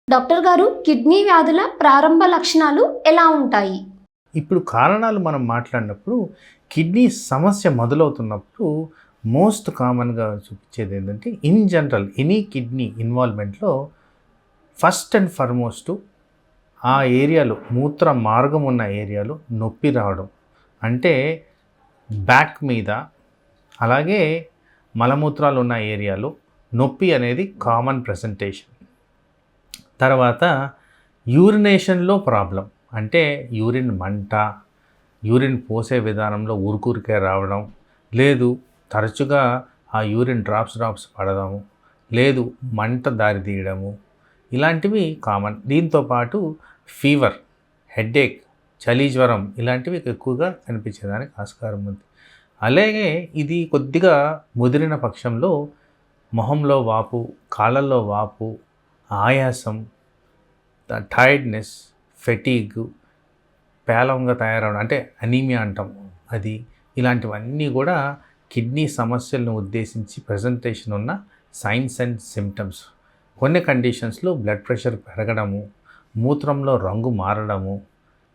Doctor గారు, kidney వ్యాధుల ప్రారంభ లక్షణాలు ఎలా ఉంటాయి? ఇప్పుడు కారణాలు మనం మాట్లాడినప్పుడు కిడ్నీ సమస్య మొదలవుతున్నప్పుడు మోస్ట్ కామన్గా చూపించేది ఏంటంటే ఇన్ జనరల్ ఎనీ కిడ్నీ ఇన్వాల్వ్మెంట్లో ఫస్ట్ అండ్ ఫార్మోస్ట్ ఆ ఏరియాలో మూత్ర మార్గం ఉన్న ఏరియాలో నొప్పి రావడం, అంటే బ్యాక్ మీద అలాగే మలమూత్రాలు ఉన్న ఏరియాలో నొప్పి అనేది కామన్ ప్రెజెంటేషన్. తర్వాత యూరినేషన్లో ప్రాబ్లం, అంటే యూరిన్ మంట, యూరిన్ పోసే విధానంలో ఊరికే రావడం, లేదు తరచుగా ఆ యూరిన్ డ్రాప్స్ పడడము, లేదు మంట దారి తీయడము, ఇలాంటివి కామన్. దీంతోపాటు ఫీవర్, హెడేక్, చలి జ్వరం ఇలాంటివి ఎక్కువగా కనిపించేదానికి ఆస్కారం ఉంది. అలాగే ఇది కొద్దిగా ముదిరిన పక్షంలో మొహంలో వాపు, కాళ్ళల్లో వాపు, ఆయాసం, టైర్డ్నెస్, ఫెటీగ్, పేలవంగా తయారవడం అంటే అనీమియా అంటాం అది, ఇలాంటివన్నీ కూడా కిడ్నీ సమస్యలను ఉద్దేశించి ప్రజెంటేషన్ ఉన్న సైన్స్ అండ్ సిమ్టమ్స్. కొన్ని కండిషన్స్లో బ్లడ్ ప్రెషర్ పెరగడము, మూత్రంలో రంగు మారడము,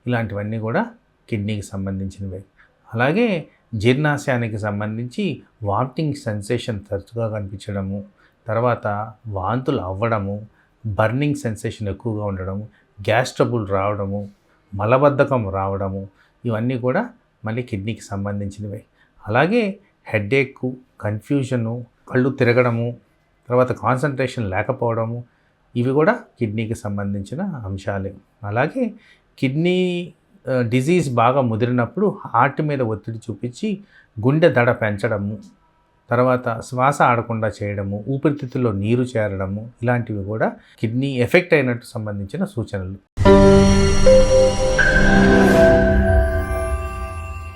ఇలాంటివన్నీ కూడా కిడ్నీకి సంబంధించినవే. అలాగే జీర్ణాశయానికి సంబంధించి వామిటింగ్ సెన్సేషన్ తరచుగా కనిపించడము, తర్వాత వాంతులు అవ్వడము, బర్నింగ్ సెన్సేషన్ ఎక్కువగా ఉండడము, గ్యాస్ ట్రబుల్ రావడము, మలబద్ధకం రావడము, ఇవన్నీ కూడా మళ్ళీ కిడ్నీకి సంబంధించినవే. అలాగే హెడేక్, కన్ఫ్యూజను, కళ్ళు తిరగడము, తర్వాత కాన్సన్ట్రేషన్ లేకపోవడము, ఇవి కూడా కిడ్నీకి సంబంధించిన అంశాలే. అలాగే కిడ్నీ డిజీజ్ బాగా ముదిరినప్పుడు హార్ట్ మీద ఒత్తిడి చూపించి గుండె దడ పెంచడము, తర్వాత శ్వాస ఆడకుండా చేయడము, ఊపిరితిత్తుల్లో నీరు చేరడము, ఇలాంటివి కూడా కిడ్నీ ఎఫెక్ట్ అయినట్టు సంబంధించిన సూచనలు.